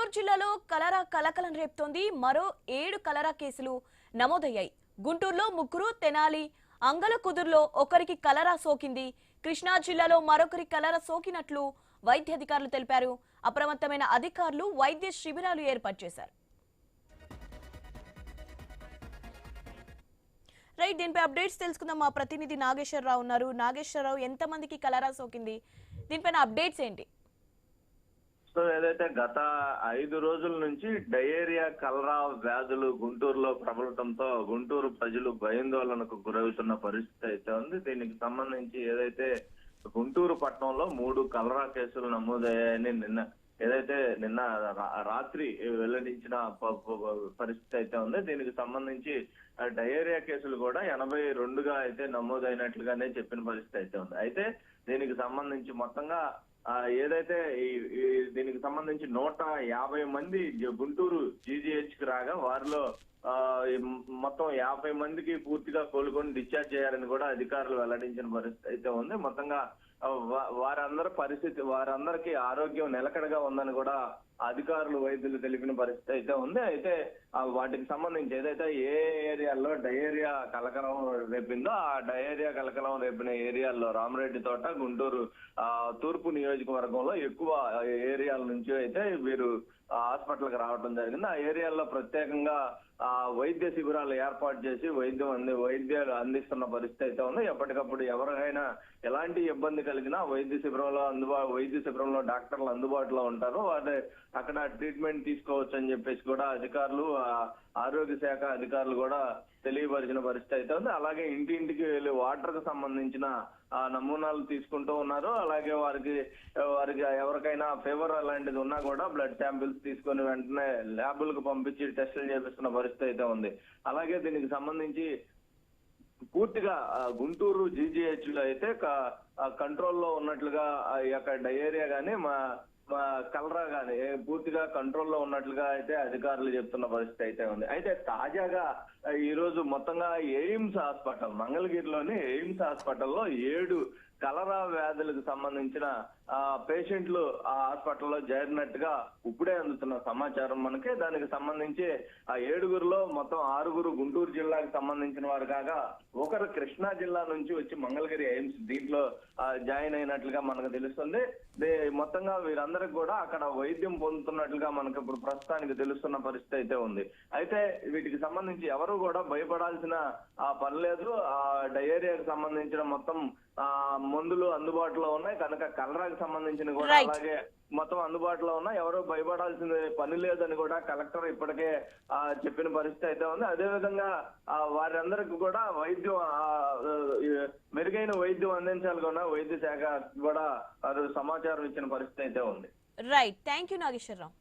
గుంటూరు జిల్లాలో కలరా కలకలం రేపుతోంది. మరో 7 కలరా కేసులు నమోదయ్యాయి. గుంటూరులో 3, తెనాలి అంగలకుదురులో ఒకరికి కలరా సోకింది. కృష్ణా జిల్లాలో మరొకరి కలరా సోకినట్లు వైద్య అధికారులు తెలిపారు. అప్రమత్తమైన అధికారులు వైద్య శిబిరాలు ఏర్పాటు చేశారు. రైట్, దీనిపై అప్డేట్స్ తెలుసుకుందాం. మా ప్రతినిధి నాగేశ్వరరావు ఉన్నారు. నాగేశ్వరరావు, ఎంతమందికి కలరా సోకింది, దీనిపైన అప్డేట్స్ ఏంటి? సో ఏదైతే గత 5 రోజుల నుంచి డయేరియా కలరా వ్యాధులు గుంటూరులో ప్రబలటంతో గుంటూరు ప్రజలు భయాందోళనకు గురవుతున్న పరిస్థితి అయితే ఉంది. దీనికి సంబంధించి ఏదైతే గుంటూరు పట్టణంలో 3 కలరా కేసులు నమోదయ్యాయని నిన్న రాత్రి వెల్లడించిన పరిస్థితి అయితే ఉంది. దీనికి సంబంధించి డయేరియా కేసులు కూడా 82గా అయితే నమోదైనట్లుగానే చెప్పిన పరిస్థితి అయితే ఉంది. అయితే దీనికి సంబంధించి మొత్తంగా ఏదైతే దీనికి సంబంధించి 150 మంది గుంటూరు జీజీహెచ్ కి రాగా వారిలో మొత్తం 50 మందికి పూర్తిగా కోలుకొని డిశ్చార్జ్ చేయాలని కూడా అధికారులు వెల్లడించిన పరిస్థితి అయితే ఉంది. మొత్తంగా వారందరికీ ఆరోగ్యం నిలకడగా ఉందని కూడా అధికారులు వైద్యులు తెలిపిన పరిస్థితి అయితే ఉంది. అయితే వాటికి సంబంధించి ఏదైతే ఏ ఏరియాల్లో డయేరియా కలకలం రేపిందో ఆ డయేరియా కలకలం రేపిన ఏరియాల్లో రామరెడ్డి తోట, గుంటూరు తూర్పు నియోజకవర్గంలో ఎక్కువ ఏరియాల నుంచి అయితే వీరు హాస్పిటల్కి రావడం జరిగింది. ఆ ఏరియాల్లో ప్రత్యేకంగా వైద్య శిబిరాలు ఏర్పాటు చేసి వైద్యాలు అందిస్తున్న పరిస్థితి అయితే ఉంది. ఎప్పటికప్పుడు ఎవరికైనా ఎలాంటి ఇబ్బంది కలిగినా వైద్య శిబిరంలో డాక్టర్లు అందుబాటులో ఉంటారు. వారి అక్కడ ట్రీట్మెంట్ తీసుకోవచ్చు అని చెప్పేసి కూడా అధికారులు, ఆరోగ్య శాఖ అధికారులు కూడా తెలియపరిచిన పరిస్థితి అయితే ఉంది. అలాగే ఇంటింటికి వెళ్ళి వాటర్ కు సంబంధించిన నమూనాలు తీసుకుంటూ ఉన్నారు. అలాగే వారికి ఎవరికైనా ఫీవర్ అలాంటిది ఉన్నా కూడా బ్లడ్ శాంపిల్స్ తీసుకొని వెంటనే ల్యాబులకు పంపించి టెస్టులు చేపిస్తున్న పరిస్థితి అయితే ఉంది. అలాగే దీనికి సంబంధించి పూర్తిగా గుంటూరు జీజీహెచ్ లో అయితే కంట్రోల్లో ఉన్నట్లుగా ఈ యొక్క డయేరియా గానీ కలరా గానీ పూర్తిగా కంట్రోల్లో ఉన్నట్లుగా అయితే అధికారులు చెప్తున్న పరిస్థితి అయితే ఉంది. అయితే తాజాగా ఈ రోజు మొత్తంగా ఎయిమ్స్ హాస్పిటల్, మంగళగిరిలోని ఎయిమ్స్ హాస్పిటల్లో 7 కలరా వ్యాధులకు సంబంధించిన పేషెంట్లు ఆ హాస్పిటల్లో చేరినట్టుగా ఇప్పుడే అందుతున్న సమాచారం మనకి. దానికి సంబంధించి ఆ 7గురిలో మొత్తం 6గురు గుంటూరు జిల్లాకు సంబంధించిన వారు కాగా ఒకరు కృష్ణా జిల్లా నుంచి వచ్చి మంగళగిరి ఎయిమ్స్ దీంట్లో జాయిన్ అయినట్లుగా మనకు తెలుస్తుంది. మొత్తంగా వీరందరికి కూడా అక్కడ వైద్యం పొందుతున్నట్లుగా మనకు ఇప్పుడు ప్రస్తుతానికి తెలుస్తున్న పరిస్థితి అయితే ఉంది. అయితే వీటికి సంబంధించి ఎవరు కూడా భయపడాల్సిన పని లేదు. ఆ డయేరియాకి సంబంధించిన మొత్తం మందులు అందుబాటులో ఉన్నాయి కనుక కలరాకి సంబంధించిన కూడా అలాగే మొత్తం అందుబాటులో ఉన్నా ఎవరో భయపడాల్సిన పని లేదని కూడా కలెక్టర్ ఇప్పటికే చెప్పిన పరిస్థితి అయితే ఉంది. అదేవిధంగా వారందరికి కూడా మెరుగైన వైద్యం అందించాలి కూడా వైద్య శాఖ కూడా సమాచారం ఇచ్చిన పరిస్థితి అయితే ఉంది. Right, thank you Nageswararao.